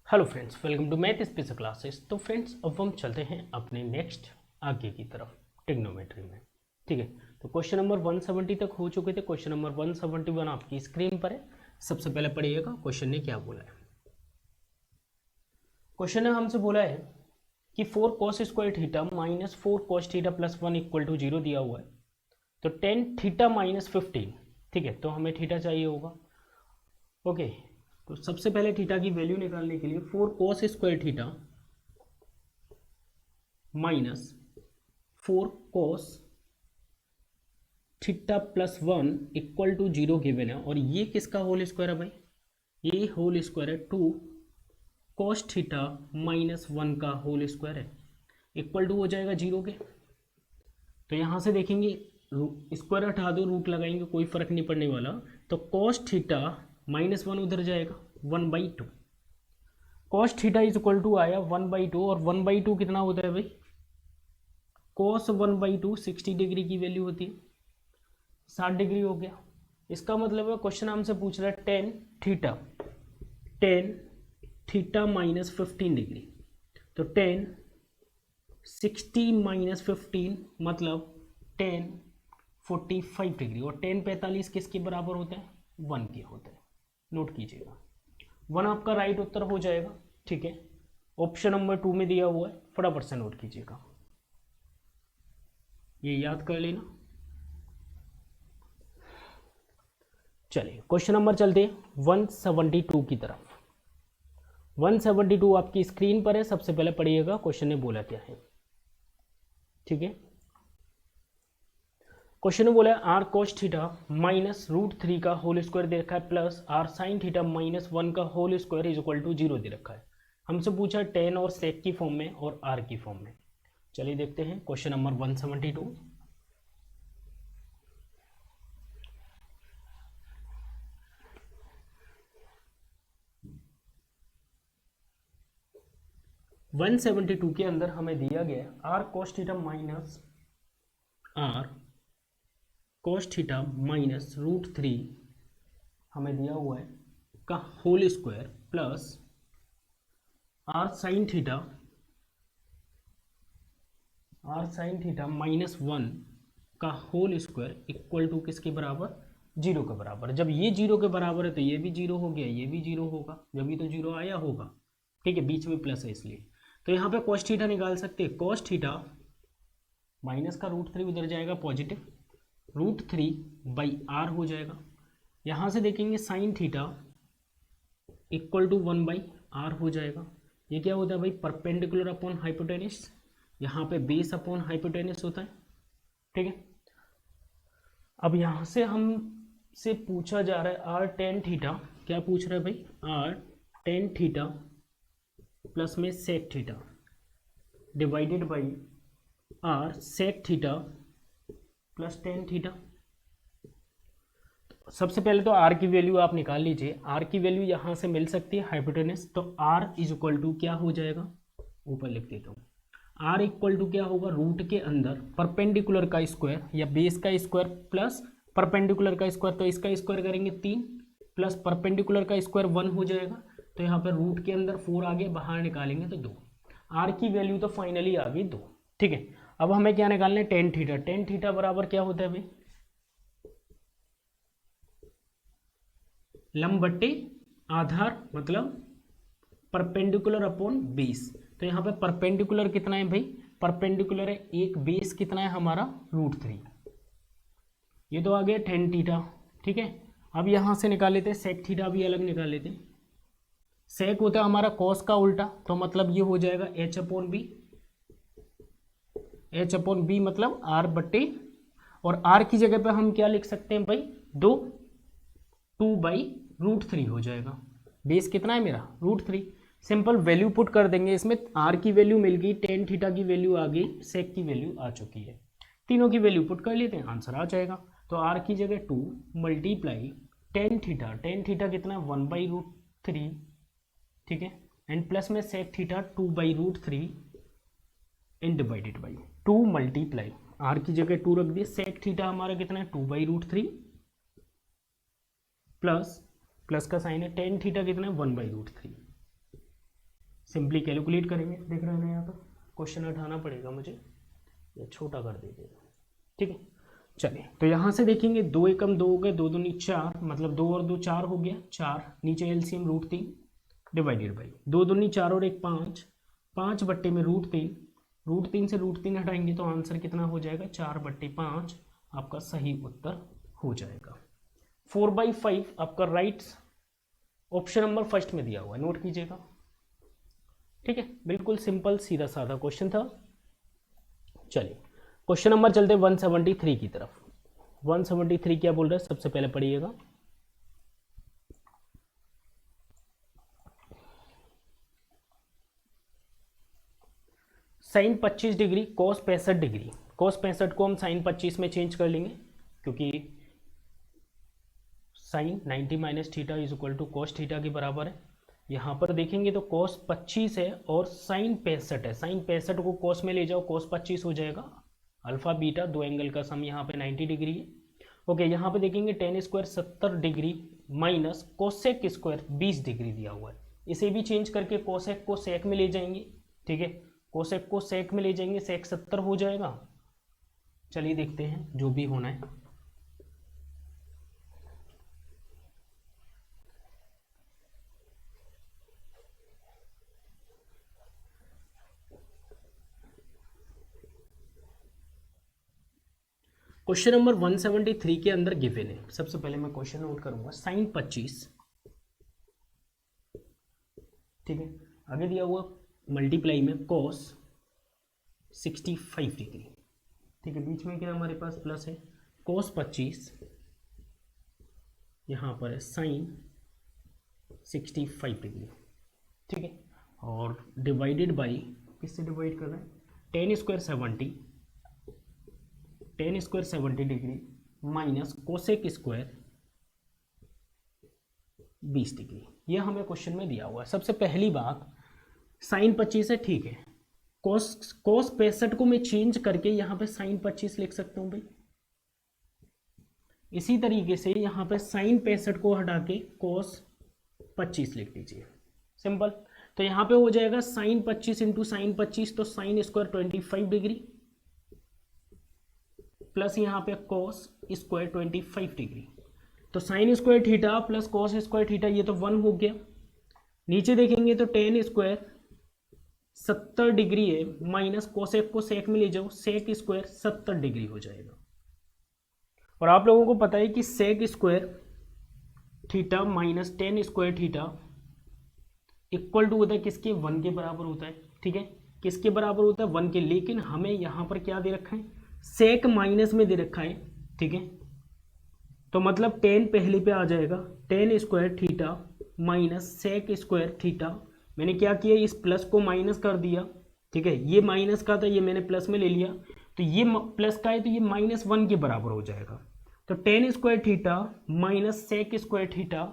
Hello friends, welcome to math special classes. तो friends, अब हम चलते हैं अपने नेक्स्ट आगे की तरफ ट्रिग्नोमेट्री में। ठीक है, तो क्वेश्चन नंबर 170 तक हो चुके थे। क्वेश्चन नंबर 171 आपकी स्क्रीन पर है। सबसे पहले पढ़िएगा क्वेश्चन ने क्या बोला है। क्वेश्चन ने हमसे बोला है कि 4 cos square theta minus 4 cos theta plus 1 equal to 0 दिया हुआ है। तो 10 थीटा माइनस 15, ठीक है, तो हमें थीटा चाहिए होगा। ओके, तो सबसे पहले थीटा की वैल्यू निकालने के लिए 4 cos square theta minus 4 cos theta plus 1 equal to 0 given है। और ये किसका होल स्क्वायर है भाई? ये होल स्क्वायर है 2 cos थीटा माइनस 1 का होल स्क्वायर है, इक्वल टू हो जाएगा 0 के। तो यहाँ से देखेंगे, स्क्वायर हटा दो, रूट लगाएंगे, कोई फर्क नहीं पड़ने वाला। तो cos थीटा माइनस 1 उधर जाएगा 1/2। cos theta is equal to आया 1/2, और 1/2 कितना होता है भाई? cos 1/2 60 डिग्री की वैल्यू होती है, 60 डिग्री हो गया। इसका मतलब है क्वेश्चन हमसे पूछ रहा है टेन थीटा माइनस 15 डिग्री। तो 60 माइनस 15 मतलब 45 डिग्री, और 45 किसके बराबर होता है? 1 के होता है। नोट कीजिएगा, 1 आपका राइट उत्तर हो जाएगा। ठीक है, ऑप्शन नंबर 2 में दिया हुआ है, फटाफट से नोट कीजिएगा, ये याद कर लेना। चलिए क्वेश्चन नंबर चलते हैं 172 की तरफ। 172 आपकी स्क्रीन पर है। सबसे पहले पढ़िएगा क्वेश्चन ने बोला क्या है। ठीक है, क्वेश्चन ने बोला आर कोस थीटा माइनस √3 का होल स्क्वायर दे रखा है, plus R sine theta minus 1 का whole square is equal to 0 दे रखा है। हमसे पूछा टेन और सेक की फॉर्म में और आर की फॉर्म में। चलिए देखते हैं क्वेश्चन नंबर 172। 172 के अंदर हमें दिया गया है R cos theta minus R cos theta minus √3 हमें दिया हुआ है का whole square, plus R sine theta minus 1 का होल स्क्वायर इक्वल टू किसके बराबर? 0 के बराबर। जब ये 0 के बराबर है तो ये भी 0 हो गया, ये भी 0 होगा, जब ये तो 0 आया होगा। ठीक है, बीच में प्लस है इसलिए। तो यहाँ पे cos थीटा निकाल सकते हैं। cos थीटा माइनस का √3 उधर जाएगा पॉजिटिव, √3/r हो जाएगा। यहाँ से देखेंगे sign theta equal to 1/r हो जाएगा। ये क्या होता है भाई? Perpendicular upon hypotenuse. यहाँ पे बेस अपॉन हाइपोटेनिस होता है। ठीक है, अब यहाँ से हम से पूछा जा रहा है आर टेन थीटा। क्या पूछ रहा है भाई? आर टेन थीटा प्लस में sec theta divided by R sec theta plus tan theta. सबसे पहले तो आर की वैल्यू आप निकाल लीजिए। आर की वैल्यू यहाँ से मिल सकती है हाइपोटेनस, तो आर इज इक्वल टू क्या हो जाएगा? ऊपर लिख देता हूँ। आर इक्वल टू क्या होगा? रूट के अंदर परपेंडिकुलर का स्क्वायर या बेस का स्क्वायर प्लस परपेंडिकुलर का स्क्वायर, तो इसका स्क्वायर करेंगे 3 प्लस परपेंडिकुलर का स्क्वायर 1 हो जाएगा। तो यहाँ पर रूट के अंदर 4 आगे, बाहर निकालेंगे तो 2। आर की वैल्यू तो फाइनली आ गई 2। ठीक है, अब हमें क्या निकालना है? Tan theta. टेन थीटा बराबर क्या होता है भाई? लंब बट्टे आधार, मतलब परपेंडिकुलर अपॉन बेस। तो यहाँ पे परपेंडिकुलर कितना है भाई? परपेंडिकुलर है एक, बेस कितना है हमारा? √3। ये तो आ गया टेन थीटा। ठीक है, अब यहाँ से निकाल लेते हैं सेक थीटा, भी अलग निकाल लेते हैं। सेक होता है हमारा कॉस का उल्टा, तो मतलब ये हो जाएगा h/b। h/b मतलब r बट्टे, और r की जगह पे हम क्या लिख सकते हैं भाई? 2/√3 हो जाएगा। बेस कितना है मेरा? √3। सिंपल वैल्यू पुट कर देंगे इसमें। आर की वैल्यू मिल गई, टेन थीटा की वैल्यू आ गई, सेक की वैल्यू आ चुकी है। तीनों की वैल्यू पुट कर लेते हैं, आंसर आ जाएगा। तो आर की जगह 2 multiply tan theta. Tan theta कितना है? 1/√3। ठीक है, एंड प्लस में sec theta 2/√3 and divided by 2 multiply R की जगह 2 रख दिए। सेक थीटा हमारा कितना है? 2/√3 प्लस का साइन है टेन थीटा कितना है? 1/√3। सिंपली कैलकुलेट करेंगे। देख रहे हैं ना, यहाँ पर क्वेश्चन उठाना पड़ेगा मुझे, या छोटा कर दीजिए, ठीक है। चलिए, तो यहाँ से देखेंगे 2 एकम 2 हो गए, 2 दूनी 4, मतलब 2 और 2 4 हो गया 4, नीचे एलसीएम √3 डिवाइडेड बाई 2 दूनी 4 और 1 5, 5 बट्टे में √3, √3 से √3 हटाएंगे तो आंसर कितना हो जाएगा 4/5, आपका सही उत्तर हो जाएगा। 4/5 आपका राइट ऑप्शन नंबर फर्स्ट में दिया हुआ है, नोट कीजिएगा, ठीक है। बिल्कुल सिंपल सीधा साधा क्वेश्चन था। चलिए क्वेश्चन नंबर चलते 173 की तरफ। 173 क्या बोल रहा है, सबसे पहले पढ़िएगा। Sine 25 degree cos 65 degree, cos 65 को हम साइन 25 में चेंज कर लेंगे, क्योंकि sine 90 minus theta is equal to cos theta के बराबर है। यहाँ पर देखेंगे तो कॉस 25 है और साइन 65 है, साइन 65 को कॉस में ले जाओ, कॉस 25 हो जाएगा, अल्फा बीटा दो एंगल का सम यहाँ पे 90 डिग्री है। ओके, यहाँ पे देखेंगे ten square 70 degree minus cosec square 20 degree दिया हुआ है, इसे भी चेंज करके कोसेक को सेक में ले जाएंगे, ठीक है, कोसेक को सेक में ले जाएंगे, सेक 70 हो जाएगा। चलिए देखते हैं जो भी होना है। क्वेश्चन नंबर 173 के अंदर गिवन है, सबसे पहले मैं क्वेश्चन नोट करूंगा, साइन 25, ठीक है, आगे दिया हुआ मल्टीप्लाई में कॉस 65 डिग्री, ठीक है, बीच में क्या हमारे पास प्लस है, कॉस 25, यहाँ पर है साइन 65 डिग्री, ठीक है, और डिवाइडेड बाई, किससे डिवाइड कर रहे हैं, ten square 70 degree minus cosec square 20 degree, यह हमें क्वेश्चन में दिया हुआ है। सबसे पहली बात, साइन 25 है, ठीक है, कॉस 65 को मैं चेंज करके यहाँ पे साइन 25 लिख सकता हूँ भाई। इसी तरीके से यहाँ पे साइन 65 को हटा के कॉस 25 लिख दीजिए, सिंपल। तो यहाँ पे हो जाएगा साइन 25 इंटू साइन 25, तो साइन स्क्वायर 25 डिग्री प्लस यहाँ पे कॉस स्क्वायर 25 डिग्री, तो sine square theta plus cos square theta, ये तो 1 हो गया। नीचे देखेंगे तो टेन स्क्वायर 70 डिग्री है माइनस कोसेक को सेक में ले जाओ, सेक स्क्वायर 70 डिग्री हो जाएगा। और आप लोगों को पता है कि sec square theta minus tan square theta equal to होता है किसके, 1 के बराबर होता है, ठीक है, किसके बराबर होता है, 1 के। लेकिन हमें यहाँ पर क्या दे रखा है, सेक माइनस में दे रखा है, ठीक है, तो मतलब टेन पहले पे आ जाएगा, tan square theta minus sec square theta, मैंने क्या किया, इस प्लस को माइनस कर दिया, ठीक है, ये माइनस का था, ये मैंने प्लस में ले लिया, तो ये प्लस का है तो ये -1 के बराबर हो जाएगा। तो tan square theta minus sec square theta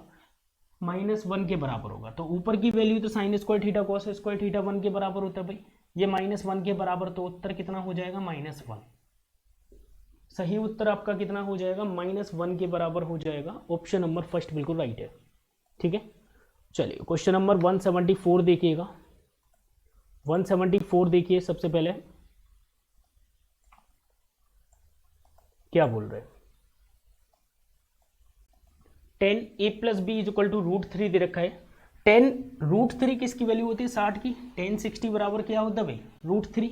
-1 के बराबर होगा। तो ऊपर की वैल्यू तो sine square theta cos square theta 1 के बराबर होता है भाई, ये -1 के बराबर, तो उत्तर कितना हो जाएगा, -1। सही उत्तर आपका कितना हो जाएगा, -1 के बराबर हो जाएगा। ऑप्शन नंबर फर्स्ट बिल्कुल राइट है, ठीक है। चलिए क्वेश्चन नंबर 174 देखिएगा। 174 देखिए, सबसे पहले क्या बोल रहे हैं, 10a + b = √3 दे रखा है। 10 √3 किसकी वैल्यू होती है, 60 की, 10 60 बराबर क्या होता है भाई, √3।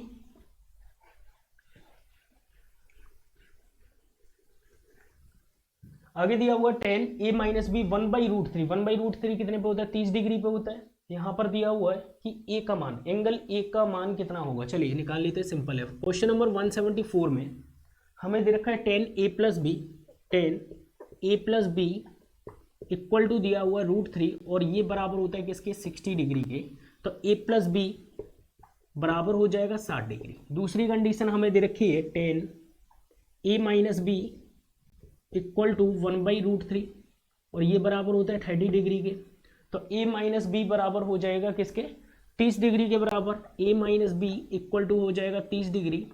आगे दिया हुआ 10a - b 1/√3, 1/√3 कितने पे होता है, 30 डिग्री पे होता है। यहाँ पर दिया हुआ है कि a का मान, एंगल a का मान कितना होगा, चलिए निकाल लेते हैं, सिंपल है। क्वेश्चन नंबर 174 में हमें दे रखा है 10a + b, 10a + b equal to दिया हुआ √3, और ये बराबर होता है किसके, 60 डिग्री के, तो a + b बराबर हो जाएगा 60 डिग्री। दूसरी कंडीशन हमें दे रखी है 10a - b इक्वल टू 1/√3, और ये बराबर होता है 30 डिग्री के, तो a - b बराबर हो जाएगा किसके, 30 डिग्री के बराबर। a - b इक्वल टू हो जाएगा 30 डिग्री,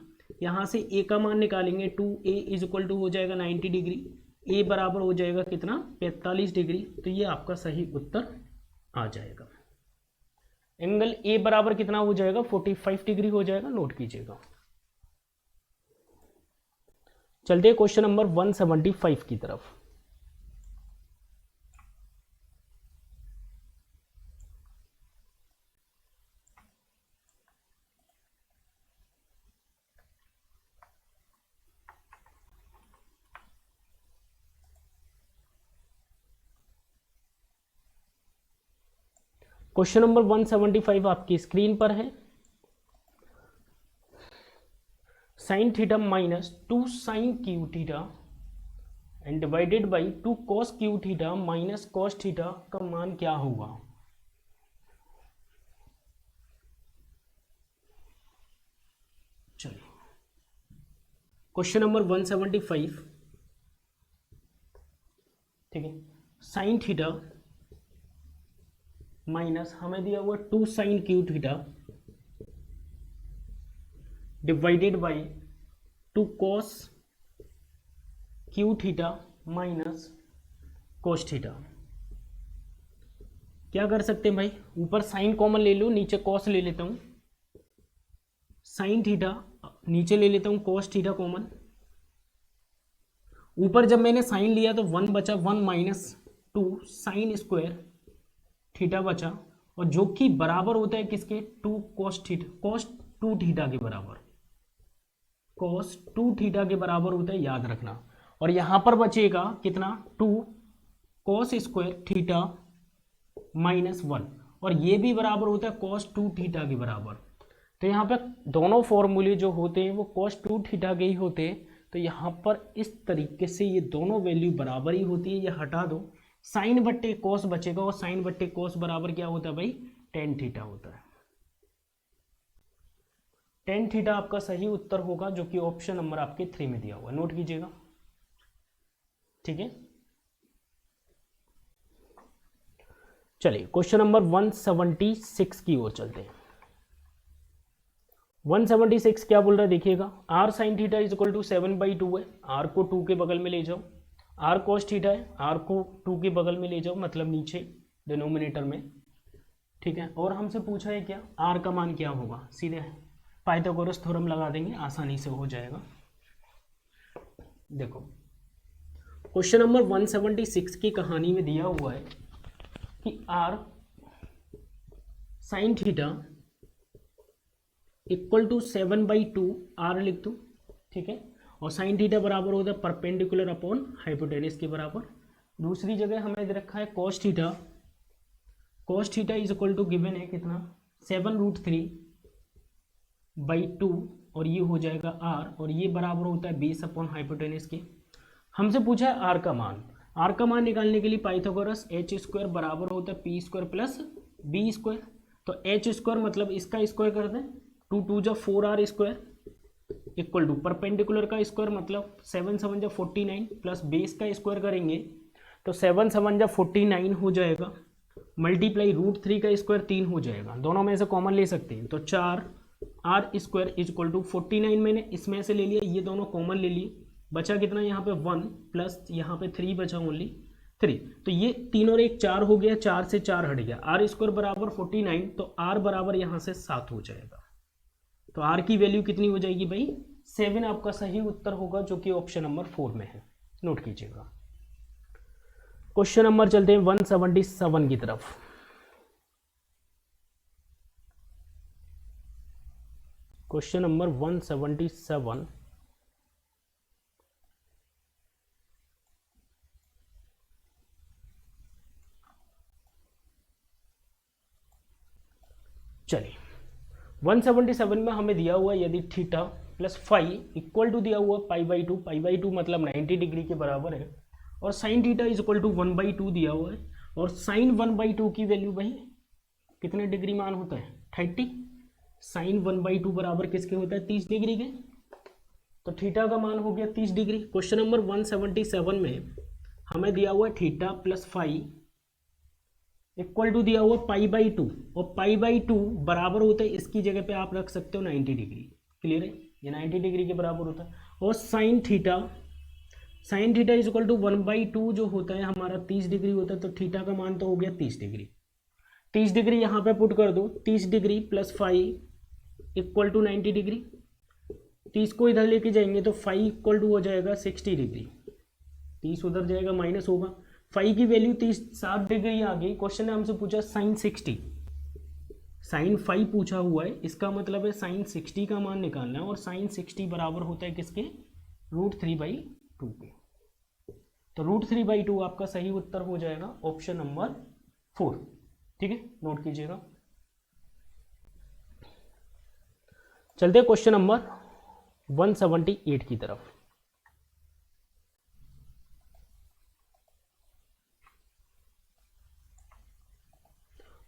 यहाँ से a का मान निकालेंगे, 2a = हो जाएगा 90 डिग्री, a बराबर हो जाएगा कितना, 45 डिग्री, तो ये आपका सही उत्तर आ जाएगा। एंगल ए बराबर कितना हो जाएगा, 45 डिग्री हो जाएगा, नोट कीजिएगा। चलते हैं क्वेश्चन नंबर 175 की तरफ। क्वेश्चन नंबर 175 आपकी स्क्रीन पर है। Sine theta minus 2 sine Q theta and divided by 2 cos Q theta minus cos theta का मान क्या होगा। चलिए क्वेश्चन नंबर 175, ठीक है। साइन थीटा माइनस हमें दिया हुआ 2 sine Q theta divided by 2 cos Q theta minus cos theta. क्या कर सकते हैं भाई, ऊपर साइन कॉमन ले लो, नीचे कॉस ले लेता हूं, साइन थीटा नीचे ले लेता हूं, कॉस थीटा कॉमन। ऊपर जब मैंने साइन लिया तो 1 बचा, 1 माइनस 2 साइन स्क्वायर थीटा बचा, और जो कि बराबर होता है किसके, 2 कॉस थीटा, कॉस 2 थीटा के बराबर, कॉस 2 थीटा के बराबर होता है, याद रखना। और यहां पर बचेगा कितना, 2 कॉस स्क्वायर थीटा माइनस 1, और ये भी बराबर होता है कॉस 2 थीटा के बराबर। तो यहाँ पे दोनों फॉर्मूले जो होते हैं वो कॉस 2 थीटा के ही होते हैं। तो यहाँ पर इस तरीके से ये दोनों वैल्यू बराबर ही होती है, ये हटा दो, साइन बट्टे कॉस बचेगा, और साइन बट्टे कॉस बराबर क्या होता है भाई, टेन थीटा होता है। टेन थीटा आपका सही उत्तर होगा, जो कि ऑप्शन नंबर आपके 3 में दिया हुआ है, नोट कीजिएगा, ठीक है। चलिए क्वेश्चन नंबर 176 की ओर चलते हैं। 176 क्या बोल रहा है देखिएगा, R sine theta is equal to 7/2 है, आर को 2 के बगल में ले जाओ, आर कॉस थीटा है, आर को 2 के बगल में ले जाओ, मतलब नीचे डिनोमिनेटर में, ठीक है। और हमसे पूछा है क्या, आर का मान क्या होगा, सीधे पाइथागोरस थ्योरम लगा देंगे, आसानी से हो जाएगा। देखो क्वेश्चन नंबर 176 की कहानी में दिया हुआ है कि R sine theta equal to 7/2 R लिख दो, ठीक है, और साइन थीटा बराबर होता है परपेंडिकुलर अपॉन हाइपोटेनस के बराबर। दूसरी जगह हमें दे रखा है cos theta, cos theta is equal to given है कितना, 7√3/2, और ये हो जाएगा आर, और ये बराबर होता है बेस अपॉन हाइपोटेनस के। हमसे पूछा है आर का मान, आर का मान निकालने के लिए पाइथागोरस एच स्क्वायर बराबर होता है P square plus B square. तो एच स्क्वायर मतलब इसका स्क्वायर कर दें, 2 2 जा 4r square equal to perpendicular का स्क्वायर मतलब 7 7 जा 49 प्लस बेस का स्क्वायर करेंगे तो 7 7 जा 49 हो जाएगा, मल्टीप्लाई √3 का स्क्वायर 3 हो जाएगा, दोनों में से कॉमन ले सकते हैं, तो 4r square is equal to 49 मैंने इसमें से ले लिया, ये दोनों कॉमन ले लिए, बचा कितना यहाँ पे 1 प्लस यहाँ पे 3 बचा ओनली 3, तो ये 3 और 1 4 हो गया, 4 से 4 हट गया, आर स्क्वायर बराबर 49, तो आर बराबर यहाँ से 7 हो जाएगा। तो आर की वैल्यू कितनी हो जाएगी भाई, 7 आपका सही उत्तर होगा, जो कि ऑप्शन नंबर 4 में है, नोट कीजिएगा। क्वेश्चन नंबर चलते हैं 177 की तरफ। क्वेश्चन नंबर 177, चलिए 177 में हमें दिया हुआ यदि theta plus phi equal to दिया हुआ π/2, π/2 मतलब 90 डिग्री के बराबर है, और sine theta is equal to 1/2 दिया हुआ है, और साइन 1/2 की वैल्यू भाई कितने डिग्री मान होता है 30, साइन 1/2 बराबर किसके होता है 30 डिग्री के, तो थीटा का मान हो गया 30 डिग्री। क्वेश्चन नंबर 177 में हमें दिया हुआ theta plus phi equal to दिया हुआ π/2, और π/2 बराबर होता है, इसकी जगह पे आप रख सकते हो 90 डिग्री, क्लियर है, ये 90 डिग्री के बराबर होता है, और sine theta is equal to 1/2 जो होता है हमारा 30 डिग्री होता है, तो थीटा का मान तो हो गया 30 डिग्री। 30 डिग्री यहाँ पे पुट कर दो, 30 degree plus 5 equal to 90 degree. 30 को इधर लेके जाएंगे तो 5 इक्वल टू हो जाएगा 60 डिग्री। 30 उधर जाएगा माइनस होगा, 5 की वैल्यू 30 60 डिग्री आ गई। क्वेश्चन ने हमसे पूछा साइन 60, साइन 5 पूछा हुआ है, इसका मतलब है साइन 60 का मान निकालना है, और साइन 60 बराबर होता है किसके, √3/2 के। तो √3/2 आपका सही उत्तर हो जाएगा ऑप्शन नंबर 4। ठीक है, नोट कीजिएगा। चलते हैं क्वेश्चन नंबर 178 की तरफ।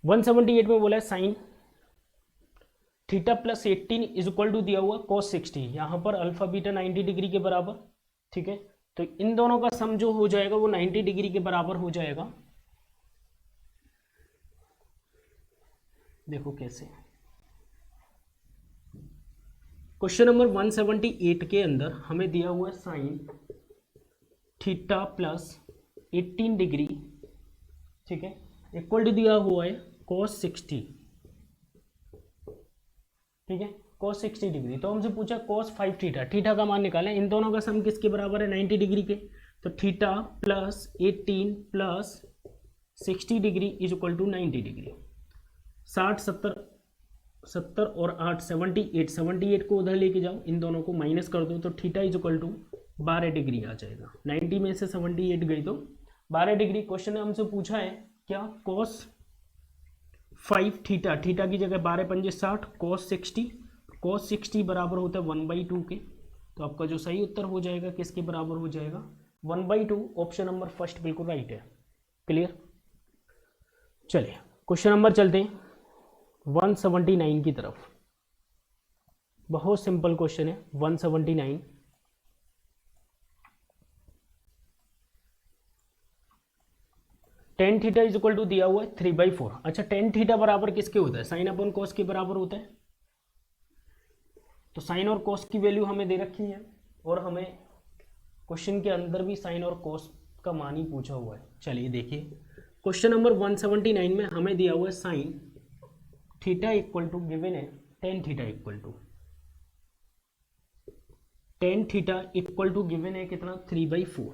वन 178 में बोला है sine theta plus 18 is equal to दिया हुआ cos 60, यहां पर अल्फा बीटा 90 डिग्री के बराबर। ठीक है, तो इन दोनों का सम जो हो जाएगा वो 90 डिग्री के बराबर हो जाएगा। देखो कैसे, क्वेश्चन नंबर 178 के अंदर हमें दिया हुआ है साइन थीटा प्लस 18 डिग्री, ठीक है, इक्वल टू दिया हुआ है cos 60। ठीक है, cos 60 डिग्री। तो हमसे पूछा cos 5 थीटा, थीटा का मान निकालें, इन दोनों का सम किसके बराबर है, 90 डिग्री के। तो theta plus 18 plus 60 degree is equal to 90 degree. 60 70 और 8 78 को उधर लेके जाओ, इन दोनों को माइनस कर दो, तो theta is equal to 12 degree आ जाएगा। 90 में से 78 गई तो 12 डिग्री। क्वेश्चन ने हमसे पूछा है क्या, cos 5 थीटा, थीटा की जगह 12 पंजे 60, cos 60 बराबर होता है 1/2 के। तो आपका जो सही उत्तर हो जाएगा किसके बराबर हो जाएगा, 1/2। ऑप्शन नंबर फर्स्ट बिल्कुल राइट है। क्लियर। चलिए क्वेश्चन नंबर चलते हैं 179 की तरफ। बहुत सिंपल क्वेश्चन है 179। Tan theta is equal to दिया हुआ है 3/4। अच्छा, टेन थीटा बराबर किसके होता है, साइन अपॉन कॉस के बराबर होता है। तो साइन और कॉस की वैल्यू हमें दे रखी है, और हमें क्वेश्चन के अंदर भी साइन और कॉस का मान ही पूछा हुआ है। चलिए देखिए, क्वेश्चन नंबर 179 में हमें दिया हुआ है sine theta equal to given है tan theta equal to, tan theta equal to given है कितना, 3/4।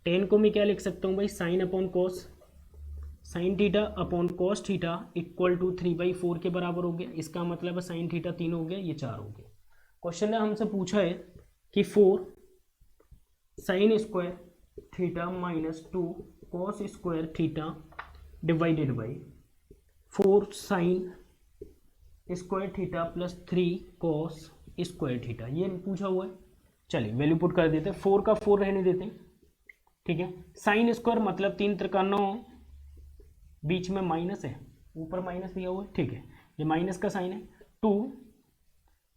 टेन को मैं क्या लिख सकता हूँ भाई, sine upon cos, sine theta upon cos theta equal to 3/4 के बराबर हो गया। इसका मतलब है साइन थीटा 3 हो गया, ये 4 हो गया। क्वेश्चन ने हमसे पूछा है कि 4 sign square theta minus 2 cos square theta divided by 4 sign square theta plus 3 cos square theta, ये पूछा हुआ है। चलिए वैल्यू पुट कर देते हैं, 4 का 4 रहने देते हैं। ठीक है, साइन स्क्वायर मतलब 3 त्रिकानों, बीच में माइनस है, ऊपर माइनस दिया हुआ है। ठीक है, ये माइनस का साइन है। 2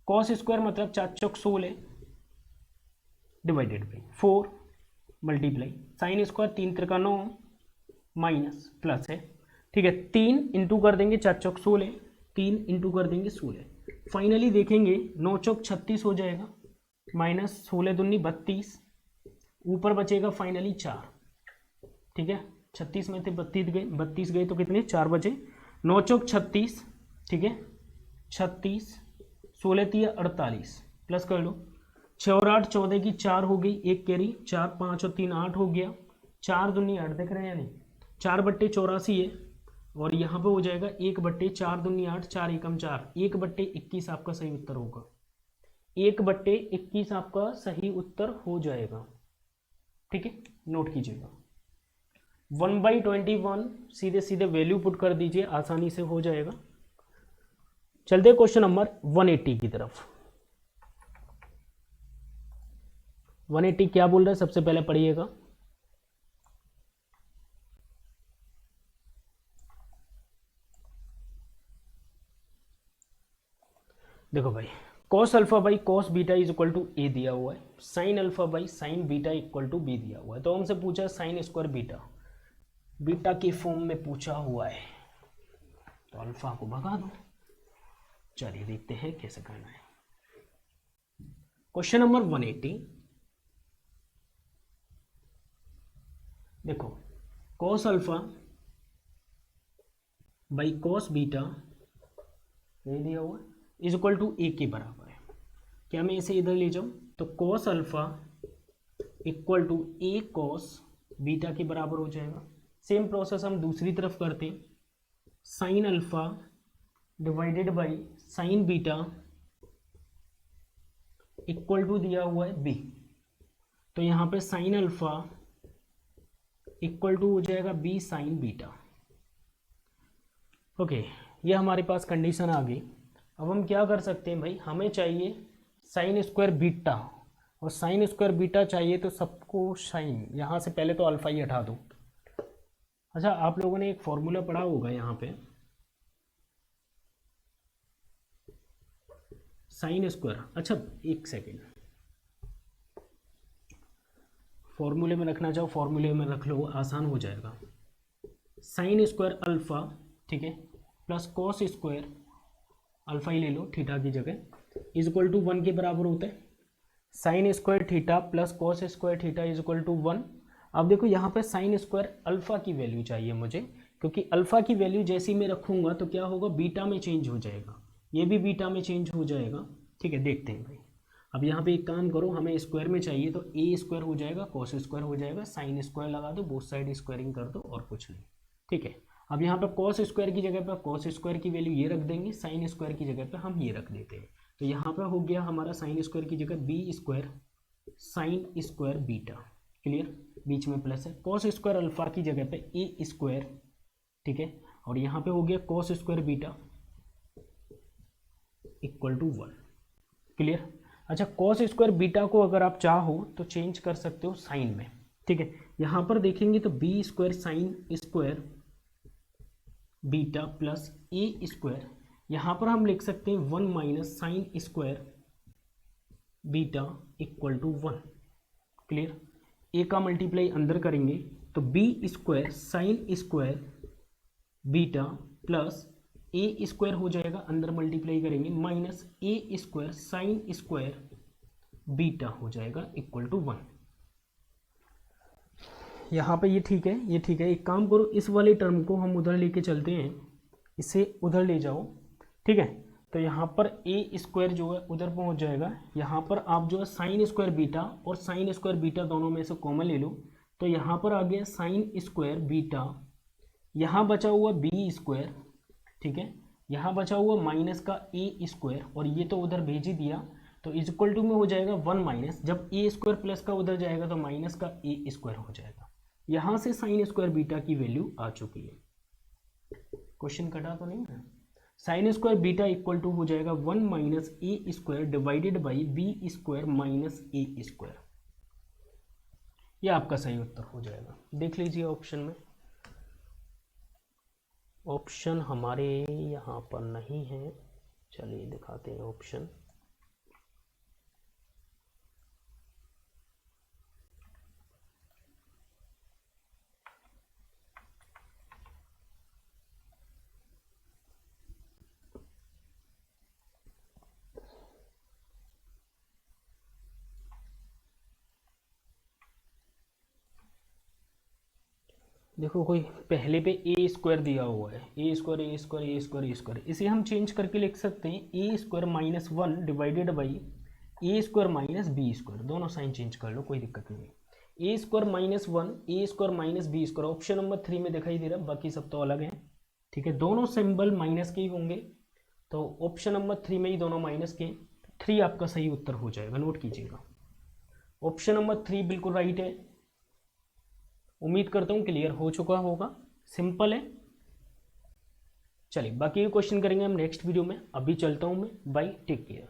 कॉस स्क्वायर मतलब 4 चौक 16 divided by 4 multiply sine square 3 त्रिकानों माइनस प्लस है। ठीक है, 3 इंटू कर देंगे 4 चौक 16, 3 इंटू कर देंगे 16। फाइनली देखेंगे 9 चौक 36 हो जाएगा, माइनस 16 दूनी 32, ऊपर बचेगा फाइनली 4। ठीक है, 36 में थे 32 गए तो कितने 4 बचे, 9 चौक 36। ठीक है, 36 16 3 48 प्लस कर लो, 6 और 8 14 की 4 हो गई, एक कैरी 4 5 और 3 8 हो गया, 4 दूनी 8 देख रहे हैं या नहीं, 4/84 है, और यहाँ पे हो जाएगा 1/4 दूनी 8, 4 एकम 4, 1/21 आपका सही उत्तर होगा। 1/21 आपका सही उत्तर हो जाएगा। ठीक है, नोट कीजिएगा। 1/21 सीधे सीधे वैल्यू पुट कर दीजिए, आसानी से हो जाएगा। चलते क्वेश्चन नंबर 180 की तरफ। 180 क्या बोल रहा है, सबसे पहले पढ़िएगा। देखो भाई, cos alpha by cos beta is equal to A दिया हुआ है, sine alpha by sine beta equal to B दिया हुआ है। तो हमसे पूछा है साइन स्क्वायर बीटा, बीटा की फॉर्म में पूछा हुआ है, तो अल्फा को भगा दो। चलिए देखते हैं कैसे करना है। क्वेश्चन नंबर 180, देखो cos alpha by cos beta, ये दिया हुआ इज इक्वल टू ए के बराबर है। क्या मैं इसे इधर ले जाऊँ तो cos alpha equal to A cos beta के बराबर हो जाएगा। सेम प्रोसेस हम दूसरी तरफ करते हैं, sine alpha divided by sine beta equal to दिया हुआ है बी, तो यहाँ पे साइन अल्फा इक्वल टू हो जाएगा बी साइन बीटा। ओके, ये हमारे पास कंडीशन आ गई। अब हम क्या कर सकते हैं भाई, हमें चाहिए साइन स्क्वायर बीटा, और साइन स्क्वायर बीटा चाहिए तो सबको साइन, यहाँ से पहले तो अल्फा ही हटा दो। अच्छा, आप लोगों ने एक फॉर्मूला पढ़ा होगा यहाँ पे, साइन स्क्वायर। अच्छा एक सेकेंड, फॉर्मूले में रखना चाहो फॉर्मूले में रख लो, आसान हो जाएगा। साइन स्क्वायर अल्फा, ठीक है, प्लस कॉस स्क्वायर अल्फा ही ले लो थीटा की जगह, इज इक्वल टू 1 के बराबर होता है। Sine square theta plus cos square theta is equal to 1। अब देखो यहाँ पे साइन स्क्वायर अल्फा की वैल्यू चाहिए मुझे, क्योंकि अल्फा की वैल्यू जैसे ही मैं रखूँगा तो क्या होगा, बीटा में चेंज हो जाएगा, ये भी बीटा में चेंज हो जाएगा। ठीक है, देखते हैं भाई। अब यहाँ पे एक काम करो, हमें स्क्वायर में चाहिए तो ए स्क्वायर हो जाएगा, कॉस स्क्वायर हो जाएगा, साइन स्क्वायर लगा दो, बोथ साइड स्क्वायरिंग कर दो और कुछ नहीं। ठीक है, अब यहाँ पे कॉस स्क्वायर की जगह पे कॉस स्क्वायर की वैल्यू ये रख देंगे, साइन स्क्वायर की जगह पे हम ये रख देते हैं। तो यहाँ पे हो गया हमारा साइन स्क्वायर की जगह B square sine square beta, clear, बीच में प्लस है। कॉस स्क्वायर अल्फा की जगह पे ए स्क्वायर, ठीक है, और यहाँ पे हो गया cos square beta equal to 1, clear. अच्छा, कॉस स्क्वायर बीटा को अगर आप चाहो तो चेंज कर सकते हो साइन में। ठीक है, यहाँ पर देखेंगे तो B square sine square beta plus A square, यहाँ पर हम लिख सकते हैं 1 minus sine square beta equal to 1, clear. A का मल्टीप्लाई अंदर करेंगे तो B square sine square beta plus A square हो जाएगा, अंदर मल्टीप्लाई करेंगे, minus A square sine square beta हो जाएगा इक्वल टू 1। यहाँ पे ये ठीक है, ये ठीक है। एक काम करो, इस वाले टर्म को हम उधर लेके चलते हैं, इसे उधर ले जाओ, ठीक है। तो यहाँ पर ए स्क्वायर जो है उधर पहुँच जाएगा, यहाँ पर आप जो है साइन स्क्वायर बीटा और साइन स्क्वायर बीटा दोनों में से कॉमन ले लो, तो यहाँ पर आ गया साइन स्क्वायर बीटा, यहाँ बचा हुआ बी स्क्वायर, ठीक है, यहाँ बचा हुआ माइनस का ए स्क्वायर, और ये तो उधर भेज ही दिया, तो इज इक्वल टू में हो जाएगा 1 माइनस, जब ए स्क्वायर प्लस का उधर जाएगा तो माइनस का ए स्क्वायर हो जाएगा। यहाँ से साइन स्क्वायर बीटा की वैल्यू आ चुकी है, क्वेश्चन कटा तो नहीं है। Sine square beta equal to हो जाएगा 1 minus A square divided by B square minus A square, यह आपका सही उत्तर हो जाएगा। देख लीजिए ऑप्शन में, ऑप्शन हमारे यहाँ पर नहीं है, चलिए दिखाते हैं ऑप्शन। देखो कोई पहले पे ए स्क्वायर दिया हुआ है, A square A square A square A square, इसे हम चेंज करके लिख सकते हैं A square minus 1 divided by A square minus B square, दोनों साइन चेंज कर लो, कोई दिक्कत नहीं है। A square minus 1 A square minus B square, option number 3 में दिखाई दे रहा है, बाकी सब तो अलग हैं, ठीक है, दोनों सिंबल माइनस के ही होंगे, तो ऑप्शन नंबर 3 में ही दोनों माइनस के, 3 आपका सही उत्तर हो जाएगा, नोट कीजिएगा। ऑप्शन नंबर 3 बिल्कुल राइट है। उम्मीद करता हूँ क्लियर हो चुका होगा, सिंपल है। चलिए बाकी के क्वेश्चन करेंगे हम नेक्स्ट वीडियो में, अभी चलता हूँ मैं, बाय, टेक केयर।